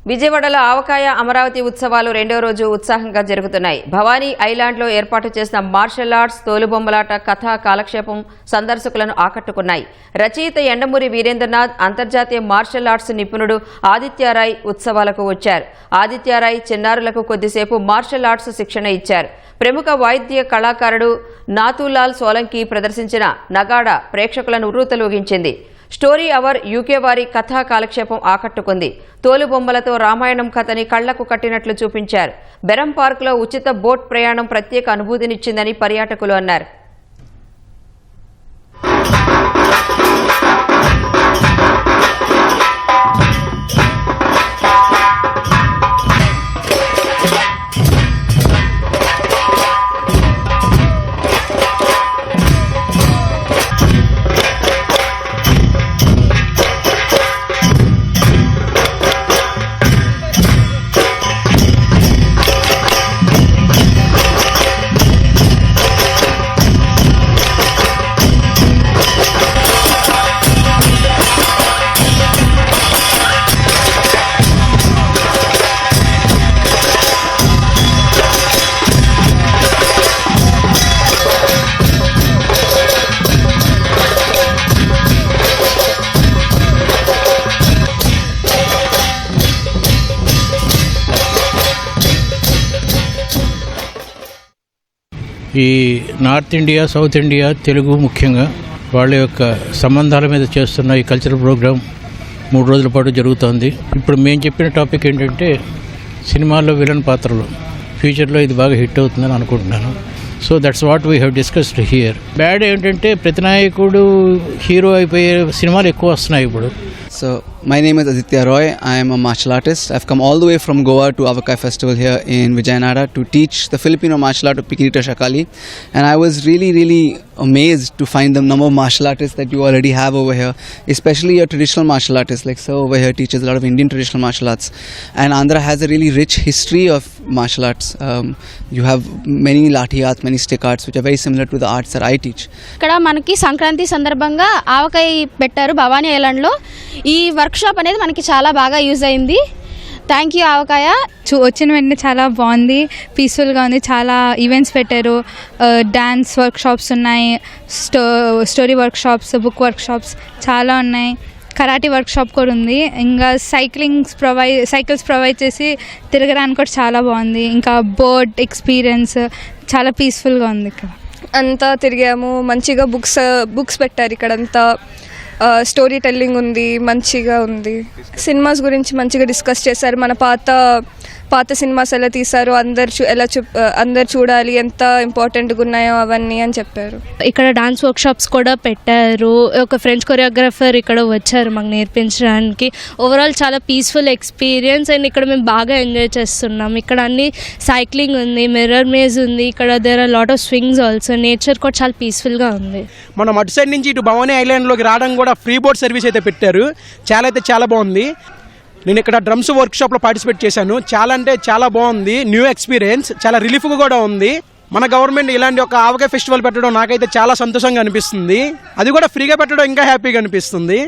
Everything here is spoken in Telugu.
విజయవాడలో ఆవకాయ అమరావతి ఉత్సవాలు రెండో రోజు ఉత్సాహంగా జరుగుతున్నాయి. భవానీ ఐలాండ్లో ఏర్పాటు చేసిన మార్షల్ ఆర్ట్స్, తోలుబొమ్మలాట, కథా కాలక్షేపం సందర్శకులను ఆకట్టుకున్నాయి. రచయిత ఎండమూరి వీరేంద్రనాథ్, అంతర్జాతీయ మార్షల్ ఆర్ట్స్ నిపుణుడు ఆదిత్యారాయ్ ఉత్సవాలకు వచ్చారు. ఆదిత్యారాయ్ చిన్నారులకు కొద్దిసేపు మార్షల్ ఆర్ట్స్ శిక్షణ ఇచ్చారు. ప్రముఖ వాయిద్య కళాకారుడు నాథూలాల్ సోలంకి ప్రదర్శించిన నగాడ ప్రేక్షకులను ఉర్రూతలూగించింది. స్టోరీ అవర్ యూకే వారి కథా కాలక్షేపం ఆకట్టుకుంది. తోలుబొమ్మలతో రామాయణం కథని కళ్లకు కట్టినట్లు చూపించారు. బెరం పార్కులో ఉచిత బోట్ ప్రయాణం ప్రత్యేక అనుభూతినిచ్చిందని పర్యాటకులు అన్నారు. ఈ north India, south India, Telugu ముఖ్యంగా వాళ్ళ యొక్క సంబంధాల మీద చేస్తున్న ఈ కల్చరల్ ప్రోగ్రాం 3 రోజుల పాటు జరుగుతోంది. ఇప్పుడు మేము చెప్పిన టాపిక్ ఏంటంటే సినిమాల్లో విలన్ పాత్రలు. ఫ్యూచర్లో ఇది బాగా హిట్ అవుతుందని అనుకుంటున్నాను. So that's what we have discussed here. Bad ఏంటంటే ప్రతినాయకుడు హీరో అయిపోయే సినిమాలు ఎక్కువ వస్తున్నాయి ఇప్పుడు. So my name is Aditya Roy. I am a martial artist. I've come all the way from Goa to Avakai Festival here in Vijayanagara to teach the Filipino martial art of Pikirita Shakali, and I was really amazed to find the number of martial artists that you already have over here, especially your traditional martial artists. Like sir over here teaches a lot of Indian traditional martial arts, and Andhra has a really rich history of martial arts. You have many lathi arts, many stick arts which are very similar to the arts that I teach. ఇక్కడ మనకి సంక్రాంతి సందర్భంగా ఆవకాయ పెట్టారు భవానీ ఐలాండ్లో. ఈ వర్క్షాప్ అనేది మనకి చాలా బాగా యూజ్ అయింది. థ్యాంక్ యూ ఆవకాయ. వచ్చిన వెంటనే చాలా బాగుంది, పీస్ఫుల్గా ఉంది. చాలా ఈవెంట్స్ పెట్టారు, డ్యాన్స్ వర్క్షాప్స్ ఉన్నాయి, స్టోరీ వర్క్షాప్స్, బుక్ వర్క్షాప్స్ చాలా ఉన్నాయి. కరాటీ వర్క్షాప్ కూడా ఉంది. ఇంకా సైకిల్స్ ప్రొవైడ్ చేసి తిరగడానికి కూడా చాలా బాగుంది. ఇంకా బోట్ ఎక్స్పీరియన్స్ చాలా పీస్ఫుల్గా ఉంది. ఇక్కడ అంతా తిరిగాము, మంచిగా బుక్స్ పెట్టారు. ఇక్కడంతా స్టోరీ టెల్లింగ్ ఉంది, మంచిగా ఉంది. సినిమాస్ గురించి మంచిగా డిస్కస్ చేశారు. మన పాత సినిమాస్ ఎలా తీశారు, అందరు చూడాలి, ఎంత ఇంపార్టెంట్గా ఉన్నాయో అవన్నీ అని చెప్పారు. ఇక్కడ డాన్స్ వర్క్షాప్స్ కూడా పెట్టారు. ఒక ఫ్రెంచ్ కొరియోగ్రాఫర్ ఇక్కడ వచ్చారు మాకు నేర్పించడానికి. ఓవరాల్ చాలా పీస్ఫుల్ ఎక్స్పీరియన్స్ అండ్ ఇక్కడ మేము బాగా ఎంజాయ్ చేస్తున్నాం. ఇక్కడ అన్ని సైక్లింగ్ ఉంది, మిర్రర్ మేజ్ ఉంది, ఇక్కడ there are lot of swings also. Nature కూడా చాలా పీస్ఫుల్గా ఉంది. మనం అటు సైడ్ నుంచి ఇటు భవానీ ఐలాండ్లోకి రావడం కూడా ఫ్రీ బోట్ సర్వీస్ అయితే పెట్టారు. చాలా బాగుంది. నేను ఇక్కడ డ్రమ్స్ వర్క్షాప్లో పార్టిసిపేట్ చేశాను. చాలా బాగుంది. న్యూ ఎక్స్పీరియన్స్, చాలా రిలీఫ్గా కూడా ఉంది. మన గవర్నమెంట్ ఇలాంటి ఒక ఆవకాయ ఫెస్టివల్ పెట్టడం నాకైతే చాలా సంతోషంగా అనిపిస్తుంది. అది కూడా ఫ్రీగా పెట్టడం ఇంకా హ్యాపీగా అనిపిస్తుంది.